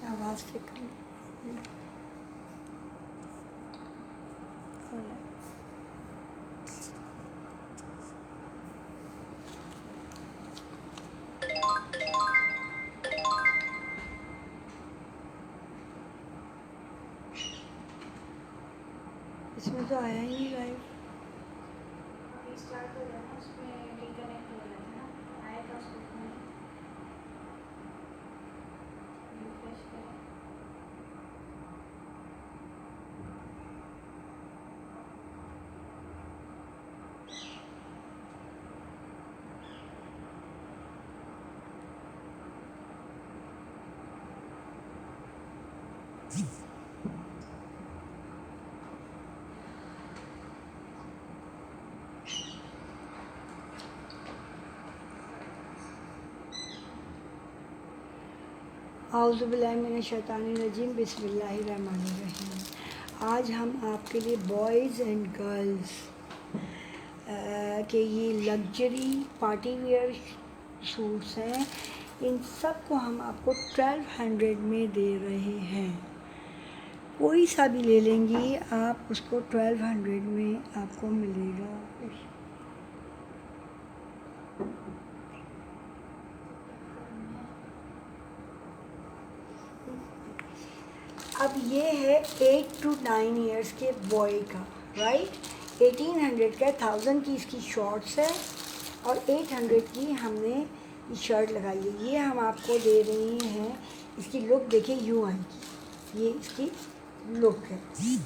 आवाज़ से कर इसमें तो आया ही नहीं लाइव। स्टार्ट हो गया ना, उसमें रिकनेक्ट हो रहा है ना, आएगा उसको फोन, रिफ्रेश करें। औज़ु बिल्लाहि मिनश शैतानिर रजीम, बिस्मिल्लाहिर्रहमानिर्रहीम। आज हम आपके लिए बॉयज़ एंड गर्ल्स के ये लग्जरी पार्टी वेयर सूट्स हैं। इन सब को हम आपको 1200 में दे रहे हैं। कोई सा भी ले लेंगी आप, उसको 1200 में आपको मिलेगा। अब ये है 8 to 9 ईयर्स के बॉय का, राइट। 1800 का 1000 की इसकी शॉर्ट्स है और 800 की हमने ये शर्ट लगाई है। ये हम आपको दे रहे हैं। इसकी लुक देखिए यूँ आएगी, ये इसकी लुक है। ये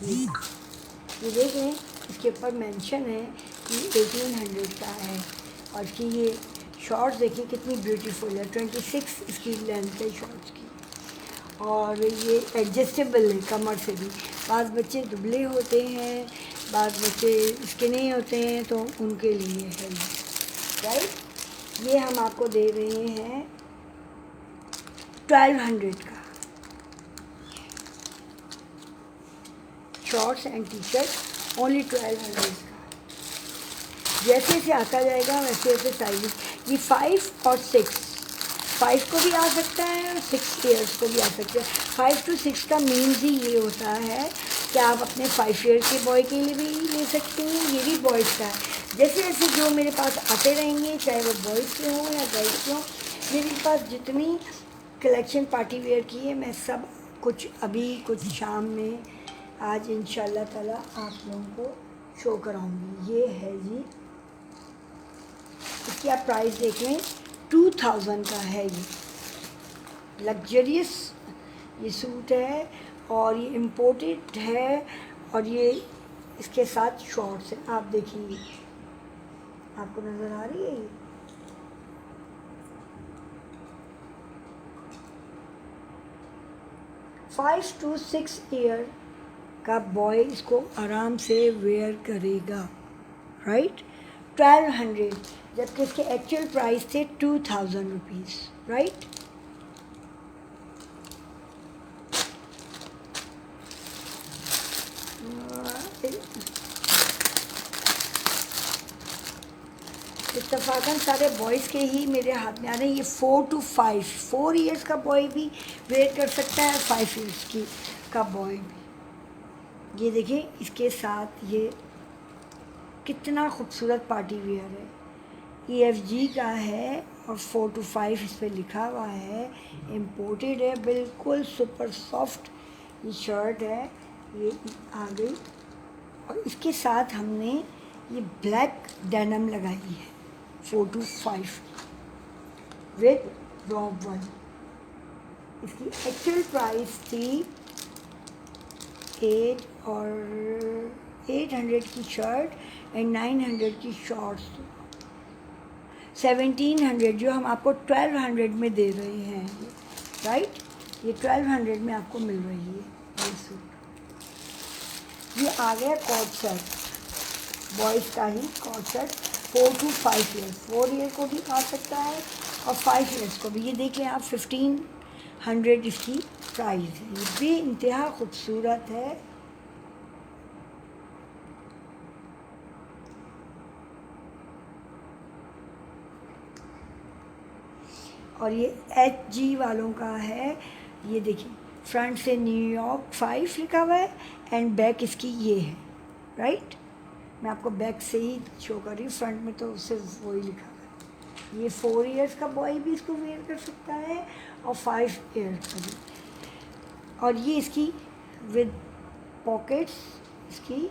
देखें, इसके ऊपर मेंशन है कि 1800 का है। और इसकी ये शॉर्ट्स देखिए कितनी ब्यूटीफुल है। 26 इसकी लेंथ है शॉर्ट्स की। और ये एडजस्टेबल है कमर से भी। बाज़ बच्चे दुबले होते हैं, बाज़ बच्चे स्किनी होते हैं, तो उनके लिए है ये, राइट। ये हम आपको दे रहे हैं 1200 का। Shorts and T shirt only 1200 का। जैसे जैसे आता जाएगा वैसे वैसे साइज, ये 5 और 6, 5 को भी आ सकता है और 6 ईयर्स को भी आ सकता है। 5 to 6 का मीन्स ही ये होता है कि आप अपने 5 ईयर के बॉय के लिए भी ले सकते हैं। ये भी बॉयज़ का है। जैसे जैसे जो मेरे पास आते रहेंगे, चाहे वो बॉयज़ के हों या गर्ल्स के हों, मेरे पास जितनी कलेक्शन पार्टी वेयर की है, मैं सब कुछ अभी कुछ शाम में आज इंशाल्लाह ताला आप लोगों को शो कराऊंगी। ये है जी, इसकी आप प्राइस देख लें, 2000 का है। ये लग्जरियस ये सूट है और ये इम्पोर्टेड है और ये इसके साथ शॉर्ट्स है। आप देखिए, आपको नज़र आ रही है ये? 5 to 6 ईयर का बॉय इसको आराम से वेयर करेगा, राइट। 1200, जबकि इसके एक्चुअल प्राइस थे 2000 रुपीज़, राइट। इत्तफाकन सारे बॉयज़ के ही मेरे हाथ में आ रहे हैं। ये 4 to 5, 4 ईयर्स का बॉय भी वेयर कर सकता है, 5 ईयर्स की का बॉय भी। ये देखिए, इसके साथ ये कितना खूबसूरत पार्टी वेयर है। EFG का है और 4 to 5 इस पर लिखा हुआ है। इम्पोर्टेड है, बिल्कुल सुपर सॉफ्ट ये शर्ट है। ये आ गई और इसके साथ हमने ये ब्लैक डेनम लगाई है 4 to 5 विद रॉब वन। इसकी एक्चुअल प्राइस थी 800 की शर्ट एंड 900 की शॉर्ट्स, 1700, जो हम आपको 1200 में दे रहे हैं, राइट। ये 1200 में आपको मिल रही है ये सूट। ये आ गया कॉट सेट, बॉयज़ का ही coat set. 4 to 5 years, 4 year को भी आ सकता है और 5 ईयर्स को भी। ये देख लें आप, 1500 इसकी प्राइस है। ये भी इंतहा खूबसूरत है। और ये HG वालों का है। ये देखिए फ्रंट से न्यूयॉर्क 5 लिखा हुआ है एंड बैक इसकी ये है, राइट। मैं आपको बैक से ही शो कर रही हूँ, फ्रंट में तो सिर्फ वही लिखा हुआ है। ये 4 इयर्स का बॉय भी इसको वेयर कर सकता है और 5 इयर्स का भी। और ये इसकी विद पॉकेट्स, इसकी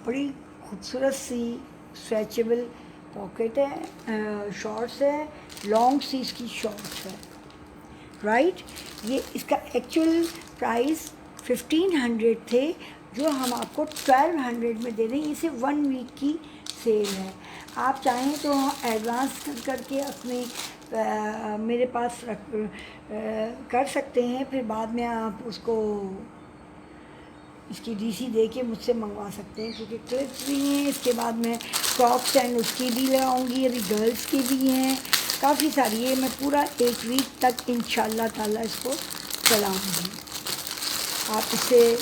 बड़ी खूबसूरत सी स्ट्रेचेबल पॉकेट है, शॉर्ट्स है, लॉन्ग सी इसकी शॉर्ट्स है, राइट। ये इसका एक्चुअल प्राइस 1500 थे, जो हम आपको 1200 में दे रहे हैं। इसे 1 वीक की सेल है। आप चाहें तो एडवांस करके अपने मेरे पास कर सकते हैं, फिर बाद में आप उसको इसकी DC दे के मुझसे मंगवा सकते हैं, क्योंकि क्लिप्स भी हैं। इसके बाद मैं फ्रॉक्स एंड उसकी भी लगाऊंगी, अभी गर्ल्स की भी हैं काफ़ी सारी। ये मैं पूरा 1 वीक तक इंशाल्लाह ताला इसको चलाऊंगी, आप इससे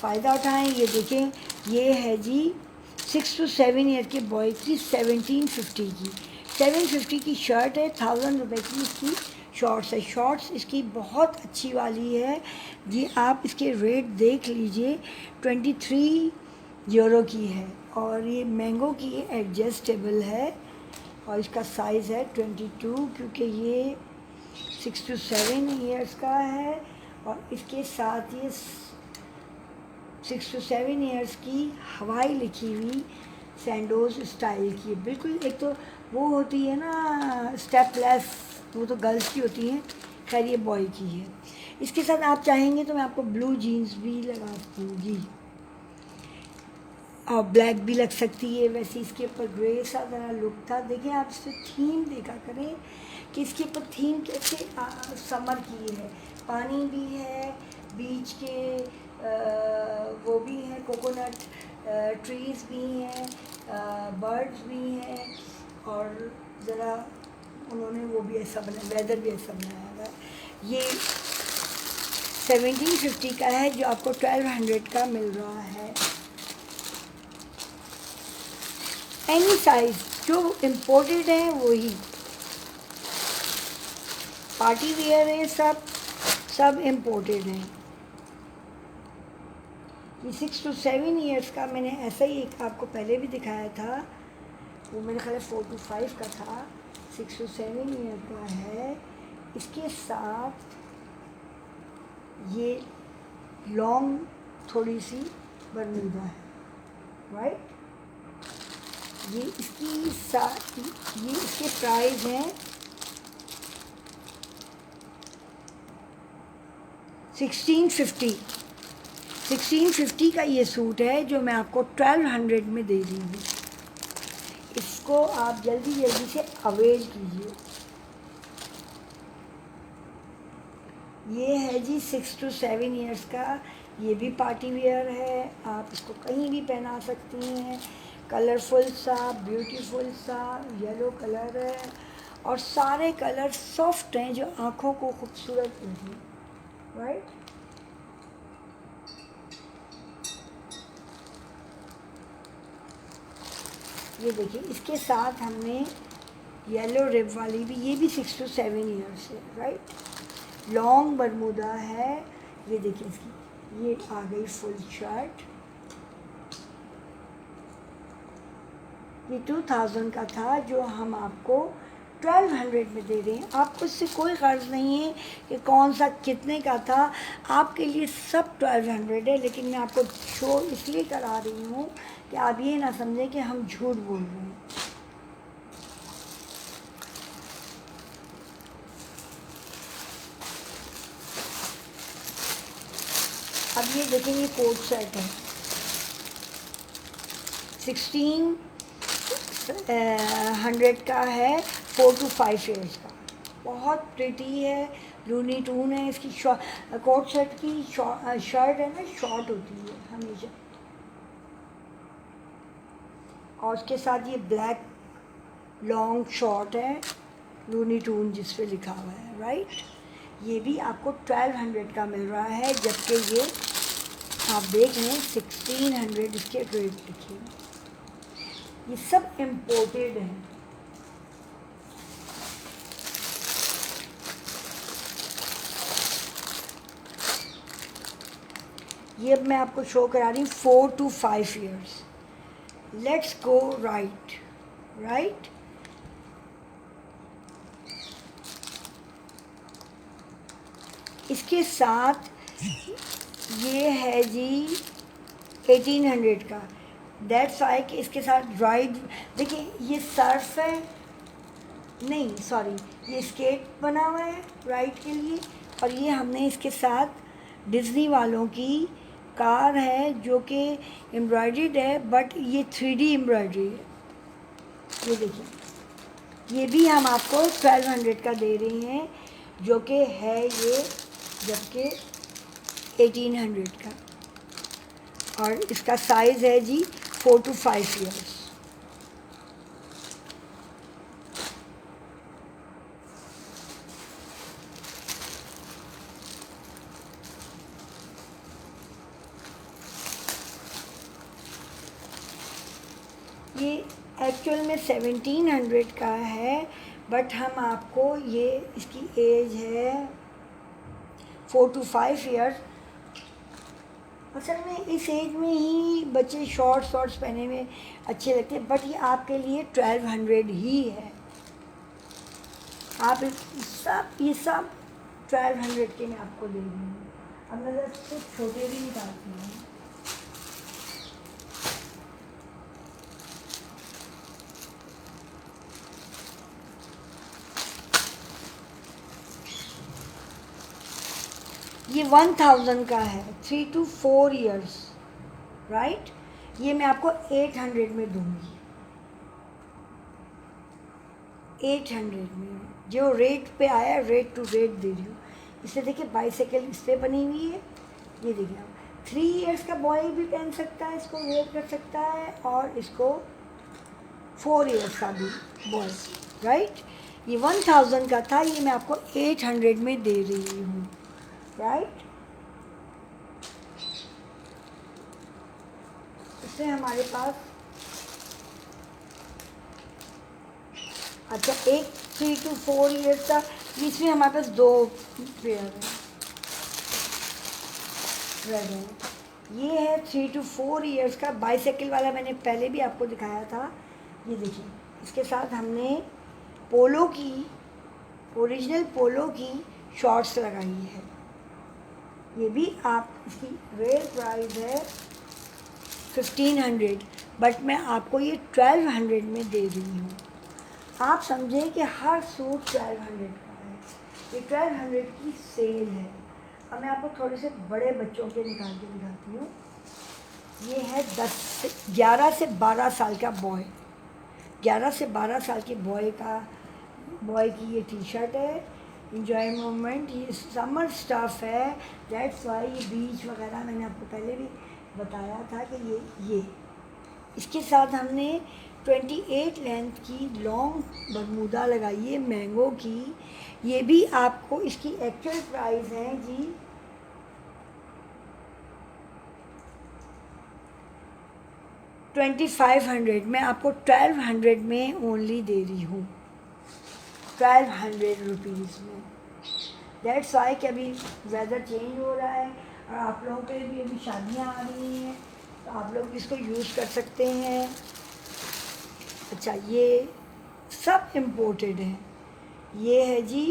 फ़ायदा उठाएं। ये देखें, ये है जी 6 to 7 ईयर के बॉय की 1750 की 750 की शर्ट है, 1000 रुपये की इसकी शॉर्ट्स है। शॉर्ट्स इसकी बहुत अच्छी वाली है जी, आप इसके रेट देख लीजिए। 23 यूरो की है और ये मैंगो की एडजस्टेबल है और इसका साइज़ है 22, क्योंकि ये 6 to 7 ईयर्स का है। और इसके साथ ये 6 to 7 ईयर्स की हवाई लिखी हुई सैंडोज स्टाइल की है, बिल्कुल। एक तो वो होती है ना स्टेपलेस, वो तो गर्ल्स की होती हैं, खैर ये बॉय की है। इसके साथ आप चाहेंगे तो मैं आपको ब्लू जीन्स भी लगा दूँगी और ब्लैक भी लग सकती है। वैसे इसके ऊपर ग्रे सा ज़रा लुक था। देखिए आप इस पर थीम देखा करें कि इसके ऊपर थीम कैसे समर की है। पानी भी है, बीच के वो भी हैं, कोकोनट ट्रीज़ भी हैं, बर्ड्स भी हैं, और ज़रा उन्होंने वो भी ऐसा बना, वेदर भी ऐसा बनाया हुआ है। ये 1750 का है, जो आपको 1200 का मिल रहा है। एनी साइज जो इम्पोर्टेड है वही, पार्टी वेयर है, सब इम्पोर्टेड हैं। ये 6 to 7 ईयर्स का मैंने ऐसा ही एक आपको पहले भी दिखाया था, वो मेरे ख्याल 4 to 5 का था। 6 to 7 ईयर का है। इसके साथ ये लॉन्ग थोड़ी सी बरमूदा है, राइट। ये इसके प्राइस हैं 1650। 1650 का ये सूट है, जो मैं आपको 1200 में दे रही हूँ। इसको आप जल्दी जल्दी से अवेल कीजिए। ये है जी 6 to 7 ईयर्स का, ये भी पार्टी वेयर है, आप इसको कहीं भी पहना सकती हैं। कलरफुल सा, ब्यूटीफुल सा येलो कलर है और सारे कलर सॉफ्ट हैं, जो आँखों को खूबसूरत लगे, राइट। ये देखिए, इसके साथ हमने येलो रिब वाली भी, ये भी 6 to 7 ईयर्स है, राइट। लॉन्ग बरमूदा है। ये देखिए इसकी ये आ गई फुल शर्ट। ये 2000 का था, जो हम आपको 1200 में दे रहे हैं। आपको इससे कोई गर्ज नहीं है कि कौन सा कितने का था, आपके लिए सब 1200 है। लेकिन मैं आपको शो इसलिए करा रही हूँ कि आप ये ना समझें कि हम झूठ बोल रहे हैं। अब ये देखेंगे कोट सेट है 1600 का है, 4 to 5 ईयर्स का, बहुत प्रिटी है, लूनी टून है। इसकी कोट सेट की शर्ट है ना, शॉर्ट होती है हमेशा, और उसके साथ ये ब्लैक लॉन्ग शॉर्ट है, लूनी टून जिस पे लिखा हुआ है, राइट। ये भी आपको 1200 का मिल रहा है, जबकि ये आप देख लें 1600 इसके रेट लिखे। ये सब इम्पोर्टेड हैं। ये अब मैं आपको शो करा रही हूँ 4 to 5 years. Let's go right. इसके साथ ये है जी 1800 का। दैट्स वाई कि इसके साथ राइड, देखिए ये सर्फ है, नहीं सॉरी, ये स्केट बना हुआ है राइड के लिए, और ये हमने इसके साथ डिज्नी वालों की कार है जो कि एम्ब्रॉयडर्ड है, बट ये 3D एम्ब्रॉयडरी है। ये देखिए, ये भी हम आपको 1200 का दे रहे हैं, जो कि है ये जबकि 1800 का, और इसका साइज़ है जी 4 to 5 ईयर्स। ये एक्चुअल में 1700 का है, बट हम आपको ये, इसकी एज है 4 to 5 ईयर्स। असल में इस एज में ही बच्चे शॉर्ट्स पहने में अच्छे लगते हैं, बट ये आपके लिए 1200 ही है। आप ये सब 1200 के मैं आपको दे रही हूँ। अब मैं कुछ छोटे भी निकालती हूँ। ये 1000 का है, 3 to 4 ईयर्स, राइट। ये मैं आपको 800 में दूंगी, 800 में जो रेट पे आया, रेट टू रेट दे रही हूँ। इसे देखिए, बाइसाइकिल इस पर बनी हुई है। ये देखिए, 3 ईयर्स का बॉय भी पहन सकता है, इसको वेयर कर सकता है, और इसको 4 ईयर्स का भी बॉय, राइट। ये 1000 का था, ये मैं आपको 800 में दे रही हूँ, राइट। इससे हमारे पास, अच्छा, एक 3 to 4 ईयर्स का, इसमें हमारे पास 2 पेयर है। ये है 3 to 4 ईयर्स का बाइसाइकिल वाला, मैंने पहले भी आपको दिखाया था। ये देखिए, इसके साथ हमने पोलो की, ओरिजिनल पोलो की शॉर्ट्स लगाई है। ये भी आप, इसकी रेट प्राइस है 1500, बट मैं आपको ये 1200 में दे रही हूँ। आप समझें कि हर सूट 1200 का है, ये 1200 की सेल है। अब मैं आपको थोड़े से बड़े बच्चों के निकाल के दिखाती हूँ। ये है 11 से 12 साल का बॉय, 11 से 12 साल के बॉय की ये टी शर्ट है, इंजॉय मोमेंट। ये समर स्टफ़ है, दैट्स वाई ये बीच वगैरह मैंने आपको पहले भी बताया था कि ये इसके साथ हमने 28 लेंथ की लॉन्ग बरमूदा लगाई है मैंगो की। ये भी आपको, इसकी एक्चुअल प्राइस है जी 2500, मैं आपको 1200 में ओनली दे रही हूँ, 1200 रुपीज़ में। दैट्स वाई कि अभी वेदर चेंज हो रहा है, और आप लोगों के भी अभी शादियाँ आ रही हैं, तो आप लोग इसको यूज़ कर सकते हैं। अच्छा, ये सब इम्पोर्टेड है। ये है जी,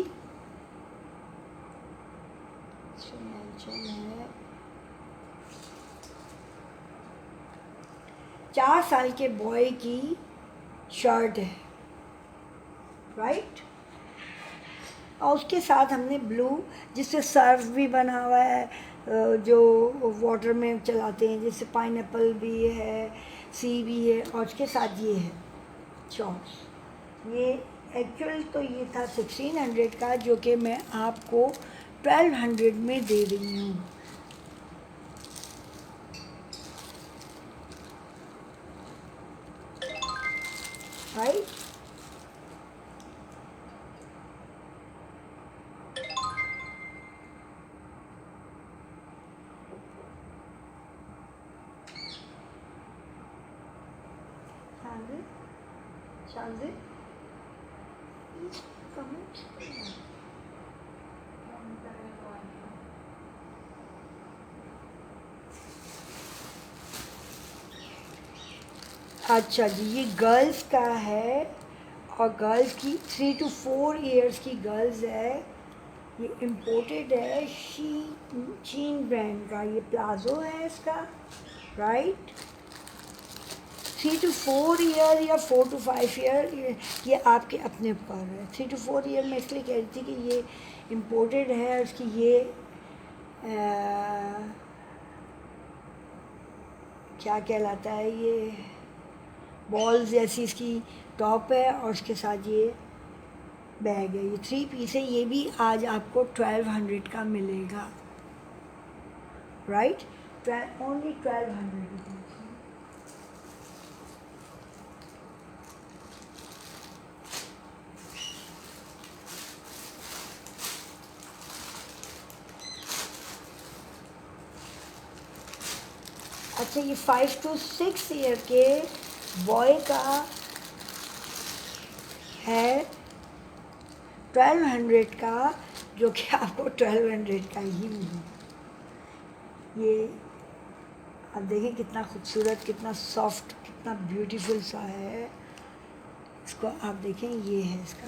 है 4 साल के बॉय की शर्ट है, राइट। और उसके साथ हमने ब्लू, जिससे सर्फ भी बना हुआ है, जो वाटर में चलाते हैं, जैसे पाइनएप्पल भी है, सी भी है, और उसके साथ ये है शॉर्ट्स। ये एक्चुअल तो ये था 1600 का, जो कि मैं आपको 1200 में दे रही हूँ, राइट। हाँ जी। शानज़े कमेंट। अच्छा जी, ये गर्ल्स का है और गर्ल्स की 3 to 4 ईयर्स की गर्ल्स है। ये इम्पोर्टेड है चीन ब्रांड का। ये प्लाजो है इसका, राइट। 3 to 4 ईयर या 4 to 5 ईयर, ये आपके अपने ऊपर है। 3 to 4 ईयर मैं इसलिए कह रही थी कि ये इम्पोर्टेड है। उसकी ये क्या कहलाता है, ये बॉल्स जैसी इसकी टॉप है और उसके साथ ये बैग है। ये 3 पीस है। ये भी आज आपको 1200 का मिलेगा, राइट। Only 1200 rupees. अच्छा, ये 5 to 6 ईयर के बॉय का है 1200 का, जो कि आपको 1200 का ही मिलेगा। ये आप देखिए कितना खूबसूरत, कितना सॉफ्ट, कितना ब्यूटीफुल सा है। इसको आप देखें, ये है इसका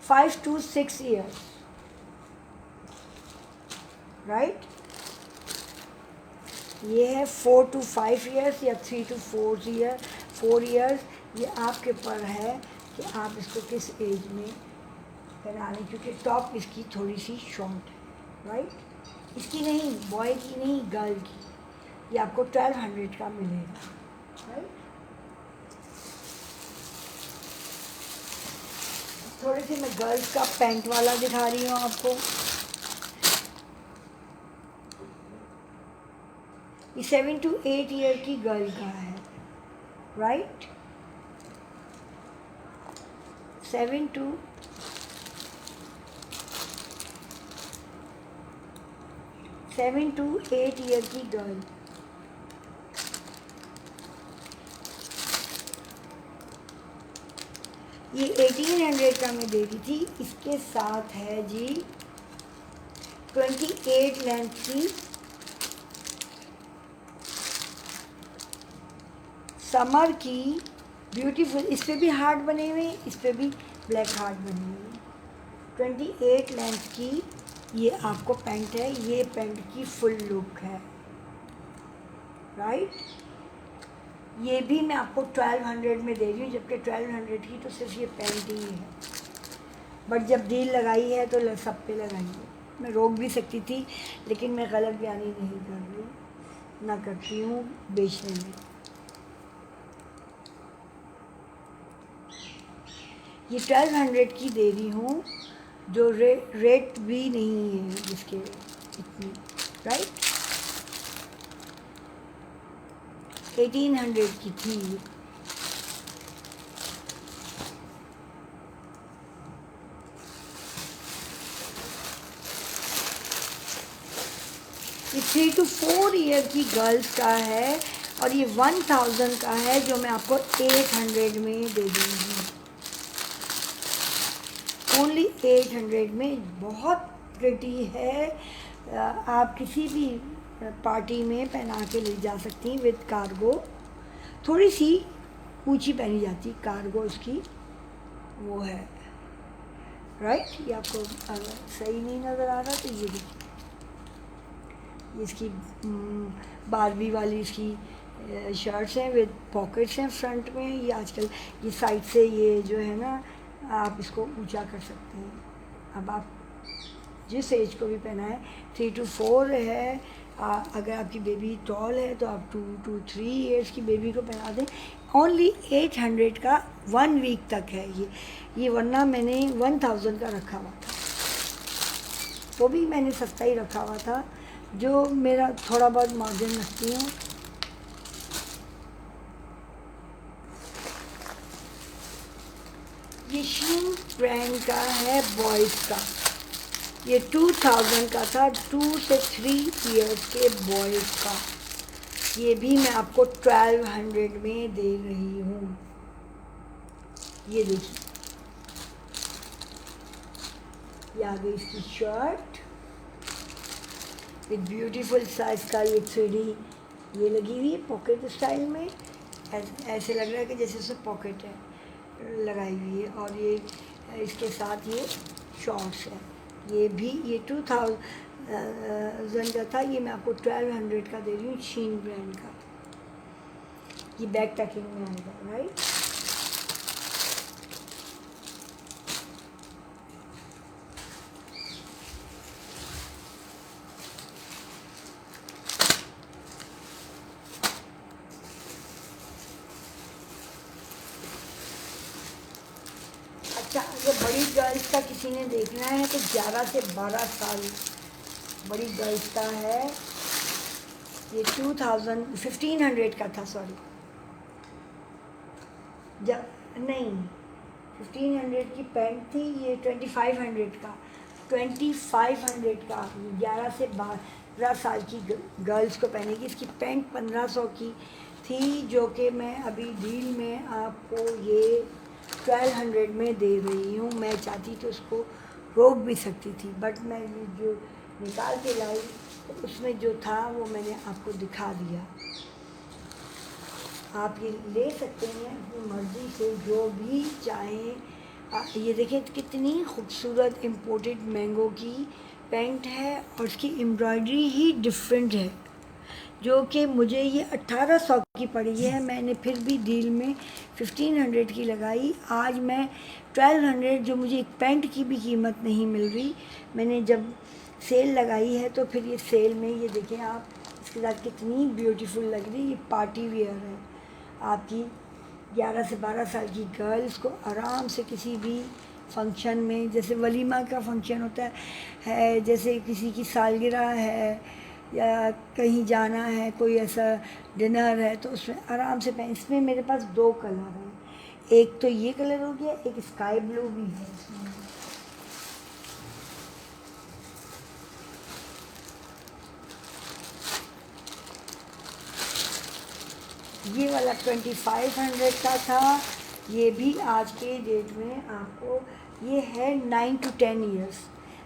5 to 6 ईयर्स, राइट। ये है 4 to 5 ईयर्स या 3 to 4 ईयर्स। ये आपके ऊपर है कि आप इसको किस एज में पहना लें, क्योंकि टॉप इसकी थोड़ी सी शॉर्ट है, राइट। इसकी नहीं, बॉय की नहीं, गर्ल की। ये आपको 1200 का मिलेगा, राइट। थोड़ी सी मैं गर्ल्स का पैंट वाला दिखा रही हूँ आपको। ये 7 to 8 ईयर की गर्ल का है, राइट। 7 to 8 ईयर की गर्ल। ये 1800 का मैं दे रही थी। इसके साथ है जी 28 लेंथ की समर की ब्यूटीफुल। इस पे भी हार्ट बने हुए, इस पे भी ब्लैक हार्ट बने हुए। 28 लेंथ की ये आपको पैंट है। ये पैंट की फुल लुक है, राइट। ये भी मैं आपको 1200 में दे रही हूँ, जबकि 1200 की तो सिर्फ ये पैंट ही है। बट जब डील लगाई है तो सब पे लगाई है। मैं रोक भी सकती थी, लेकिन मैं गलत बयानी नहीं कर रही, ना करती हूँ बेचने में। ये 1200 की दे रही हूँ, जो रेट भी नहीं है जिसके इतनी, राइट। 1800 की थी। ये 3 to 4 ईयर की गर्ल्स का है और ये 1000 का है, जो मैं आपको 800 में दे दूँगी। ओनली 800 में। बहुत प्रिटी है। आप किसी भी पार्टी में पहना के ले जा सकती हैं विद कार्गो। थोड़ी सी ऊंची पहनी जाती, कार्गो इसकी वो है, राइट। ये आपको अगर सही नहीं नज़र आ रहा तो ये देखिए, इसकी बारबी वाली इसकी शर्ट्स हैं विद पॉकेट्स हैं फ्रंट में। ये आजकल ये साइड से ये जो है ना, आप इसको ऊंचा कर सकते हैं। अब आप जिस एज को भी पहना है, 3 to 4 है। अगर आपकी बेबी टॉल है तो आप 2 to 3 ईयर्स की बेबी को पहना दें। ओनली 800 का 1 वीक तक है ये, वरना मैंने 1000 का रखा हुआ था, वो भी मैंने सस्ता ही रखा हुआ था, जो मेरा थोड़ा बहुत मार्जिन रखती हूँ। ये शीन ब्रांड का है बॉयज़ का। ये 2000 का था, 2 से 3 ईयर्स के बॉयज़ का। ये भी मैं आपको 1200 में दे रही हूँ। ये देखिए, ये आ गई इसकी शर्ट विद ब्यूटीफुल साइज का ये 3D ये लगी हुई है पॉकेट स्टाइल में। ऐसे लग रहा है कि जैसे उसमें पॉकेट है लगाई हुई है। और ये इसके साथ ये शॉर्ट्स है। ये भी ये 2000 का था, ये मैं आपको 1200 का दे रही हूँ, शीन ब्रांड का। ये बैग पैकिंग में आएगा, राइट। अच्छा, अगर बड़ी गर्ल्स का किसी ने देखना है तो 11 से 12 साल बड़ी गर्ल्स का है। ये 1500 का था, सॉरी, जब नहीं 1500 की पैंट थी, ये 2500 का 2500 का 11 से 12 साल की गर्ल्स को पहनेगी। इसकी पैंट 1500 की थी, जो कि मैं अभी डील में आपको ये 1200 में दे रही हूँ। मैं चाहती तो उसको रोक भी सकती थी, बट मैं जो निकाल के लाई तो उसमें जो था वो मैंने आपको दिखा दिया। आप ये ले सकते हैं अपनी मर्ज़ी से, जो भी चाहें। ये देखिए कितनी खूबसूरत इम्पोर्टेड मैंगो की पैंट है, और उसकी एम्ब्रॉयडरी ही डिफरेंट है, जो कि मुझे ये 1800 की पड़ी है। मैंने फिर भी डील में 1500 की लगाई। आज मैं 1200, जो मुझे एक पैंट की भी कीमत नहीं मिल रही, मैंने जब सेल लगाई है तो फिर ये सेल में ये देखें आप, इसके साथ कितनी ब्यूटीफुल लग रही है। ये पार्टी वेयर है, आपकी 11 से 12 साल की गर्ल्स को आराम से किसी भी फंक्शन में, जैसे वलीमा का फंक्शन होता है, जैसे किसी की सालगिरह है या कहीं जाना है, कोई ऐसा डिनर है, तो उसमें आराम से पहन। इसमें मेरे पास 2 कलर हैं, एक तो ये कलर हो गया, एक स्काई ब्लू भी है इसमें। ये वाला 2500 का था। ये भी आज के डेट में आपको ये है 9 to 10 ईयर्स,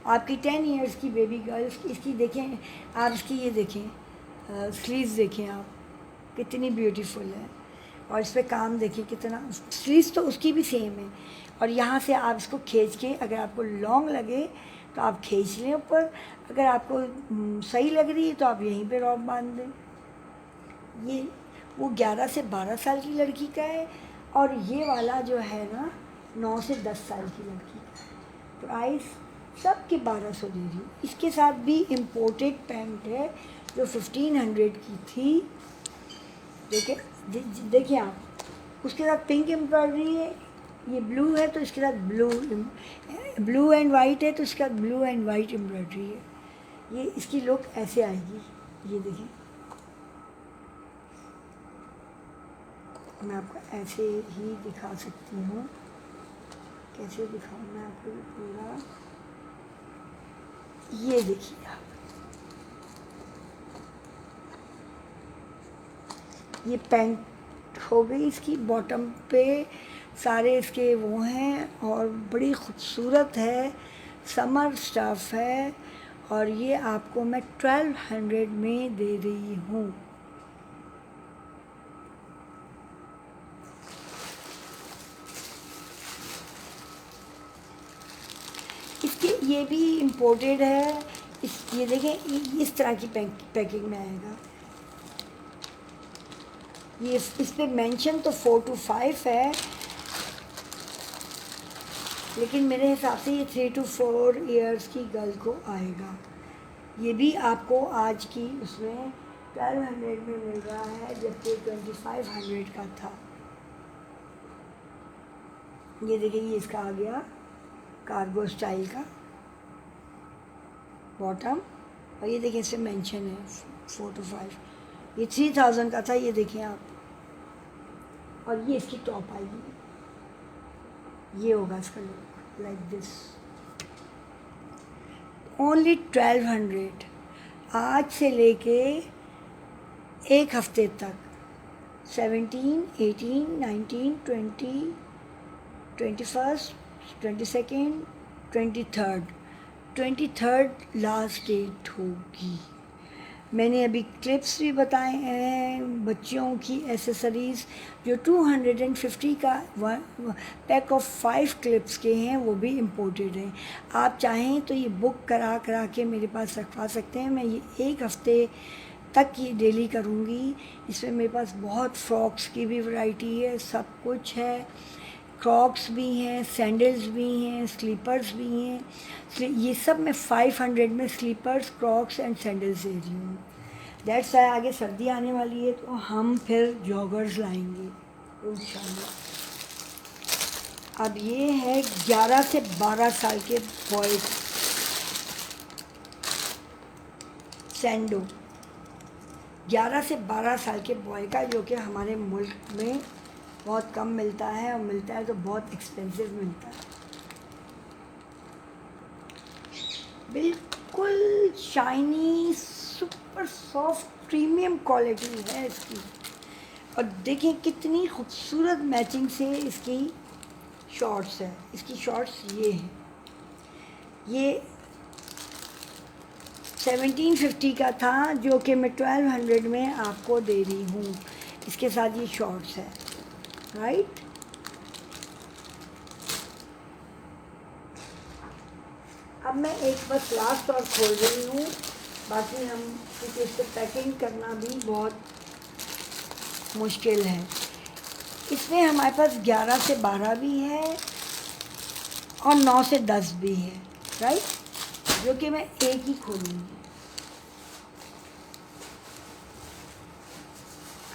आपकी 10 ईयर्स की बेबी गर्ल्स। इसकी देखें आप, इसकी ये देखें स्लीव्स देखें आप, कितनी ब्यूटीफुल है। और इस पर काम देखिए कितना, स्लीव्स तो उसकी भी सेम है। और यहाँ से आप इसको खींच के, अगर आपको लॉन्ग लगे तो आप खींच लें ऊपर, अगर आपको सही लग रही है तो आप यहीं पे रॉब बांध दें। ये वो 11 से 12 साल की लड़की का है, और ये वाला जो है ना 9 से 10 साल की लड़की का। प्राइस सब के 1200 दे रही हूँ। इसके साथ भी इम्पोर्टेड पैंट है जो 1500 की थी। देखिए देखिए आप, उसके साथ पिंक एम्ब्रॉयडरी है, ये ब्लू है तो इसके साथ ब्लू एंड वाइट है तो इसके साथ ब्लू एंड वाइट एम्ब्रॉयडरी है। ये इसकी लुक ऐसे आएगी, ये देखिए। मैं आपको ऐसे ही दिखा सकती हूँ, कैसे दिखाऊँ मैं आपको पूरा। ये देखिए आप, ये पैंट हो गई इसकी, बॉटम पे सारे इसके वो हैं, और बड़ी खूबसूरत है, समर स्टफ़ है, और ये आपको मैं 1200 में दे रही हूँ। इसके ये भी इम्पोर्टेड है। ये देखें इस तरह की पैकिंग में आएगा। ये इस पे मेंशन तो 4 to 5 है, लेकिन मेरे हिसाब से ये 3 to 4 ईयर्स की गर्ल को आएगा। ये भी आपको आज की उसमें 1200 में मिल रहा है, जबकि 2500 का था। ये देखिए, ये इसका आ गया कार्गो स्टाइल का बॉटम, और ये देखिए इसमें मेंशन है 4 to 5। ये 3000 का था, ये देखिए आप। और ये इसकी टॉप आएगी, ये होगा इसका लुक लाइक दिस। ओनली 1200। आज से लेके एक हफ्ते तक 17, 18, 19, 20, 21st, 22nd, 23rd last date होगी। मैंने अभी क्लिप्स भी बताए हैं, बच्चियों की एसेसरीज़ जो 250 का पैक ऑफ 5 क्लिप्स के हैं, वो भी इम्पोर्टेड हैं। आप चाहें तो ये बुक करा करा के मेरे पास रखवा सकते हैं। मैं ये एक हफ्ते तक ये डेली करूँगी। इसमें मेरे पास बहुत फ्रॉक्स की भी वैरायटी है, सब कुछ है। क्रॉक्स भी हैं, सैंडल्स भी हैं, स्लीपर्स भी हैं। ये सब मैं 500 में स्लीपर्स, क्रॉक्स एंड सैंडल्स दे रही हूँ। दैट्स वाई आगे सर्दी आने वाली है तो हम फिर जॉगर्स लाएंगे इंशाल्लाह। अब ये है 11 से 12 साल के बॉय सैंडो, 11 से 12 साल के बॉय का, जो कि हमारे मुल्क में बहुत कम मिलता है, और मिलता है तो बहुत एक्सपेंसिव मिलता है। बिल्कुल shiny, super soft, premium quality है इसकी। और देखिए कितनी खूबसूरत मैचिंग से इसकी शॉर्ट्स है। इसकी शॉर्ट्स ये हैं, ये 1750 का था, जो कि मैं 1200 में आपको दे रही हूँ। इसके साथ ये शॉर्ट्स है, राइट। अब मैं एक बस लास्ट और खोल रही हूँ, बाकी हम, क्योंकि इसको पैकिंग करना भी बहुत मुश्किल है। इसमें हमारे पास 11 से 12 भी है और 9 से 10 भी है, राइट, जो कि मैं एक ही खोलूँगी।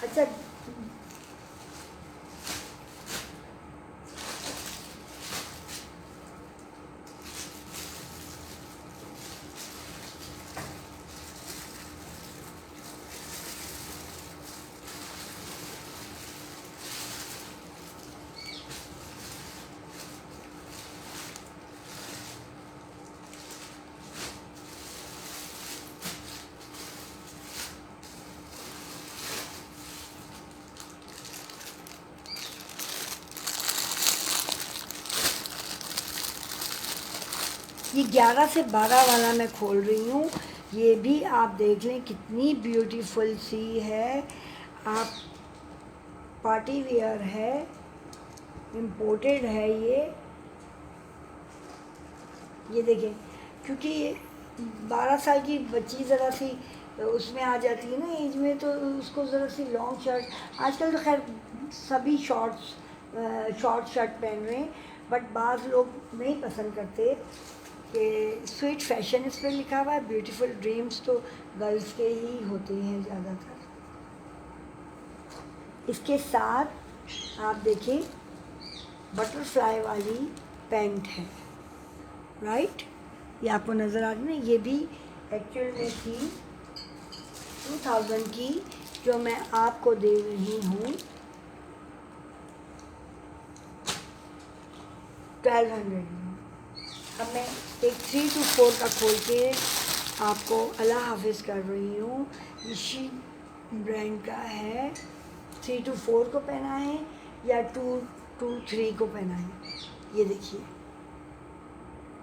अच्छा, ये 11 से 12 वाला मैं खोल रही हूँ। ये भी आप देख लें कितनी ब्यूटीफुल सी है। आप पार्टी वेयर है, इम्पोर्टेड है ये देखिए, क्योंकि 12 साल की बच्ची ज़रा सी उसमें आ जाती है ना एज में, तो उसको ज़रा सी लॉन्ग शर्ट, आजकल तो खैर सभी शॉर्ट शर्ट पहन रहे हैं, बट बाज़ लोग नहीं पसंद करते कि स्वीट फैशन इस पर लिखा हुआ है। ब्यूटीफुल ड्रीम्स तो गर्ल्स के ही होते हैं ज़्यादातर। इसके साथ आप देखिए बटरफ्लाई वाली पैंट है, राइट, ये आपको नज़र आ रही है ना। ये भी एक्चुअल में थी 2000 की, जो मैं आपको दे रही हूँ 1200 में। अब मैं एक 3 to 4 का खोल के आपको अल्लाह हाफिज़ कर रही हूँ। ऋषि ब्रांड का है। 3 to 4 को पहना है या 2 to 3 को पहना है। ये देखिए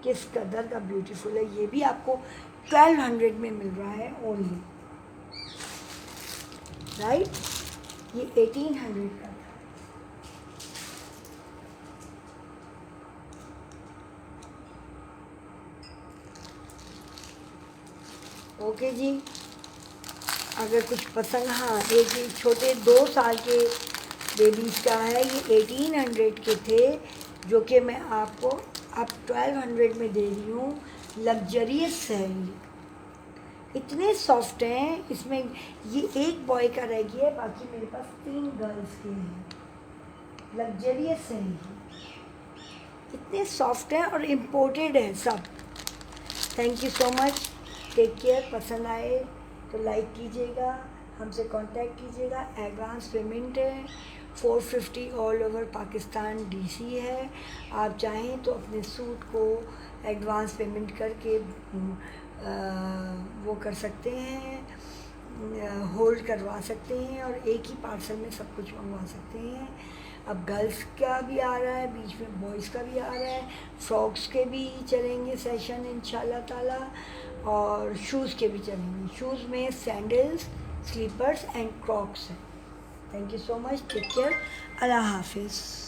किस कदर का ब्यूटीफुल है। ये भी आपको 1200 में मिल रहा है ओनली, राइट। ये 1800 का था। ओके जी, अगर कुछ पसंद, हाँ एक ये छोटे 2 साल के बेबीज़ का है, ये 1800 के थे, जो कि मैं आपको अब 1200 में दे रही हूँ। लग्जरियस है ये, इतने सॉफ्ट हैं। इसमें ये एक बॉय का रह गया है, बाकी मेरे पास 3 गर्ल्स के हैं। लग्जरियस है ये, इतने सॉफ्ट हैं और इम्पोर्टेड है सब। Thank you so much, take care. पसंद आए तो लाइक कीजिएगा, हमसे कांटेक्ट कीजिएगा। एडवांस पेमेंट है 450 ऑल ओवर पाकिस्तान DC है। आप चाहें तो अपने सूट को एडवांस पेमेंट करके वो कर सकते हैं, होल्ड फोल्ड करवा सकते हैं और एक ही पार्सल में सब कुछ मंगवा सकते हैं। अब गर्ल्स का भी आ रहा है, बीच में बॉयज़ का भी आ रहा है, फ्रॉक्स के भी चलेंगे सेशन इंशाल्लाह ताला, और शूज़ के भी चलेंगे। शूज़ में सैंडल्स, स्लीपर्स एंड क्रॉक्स हैं। Thank you so much, take care, अल्लाह हाफिज़।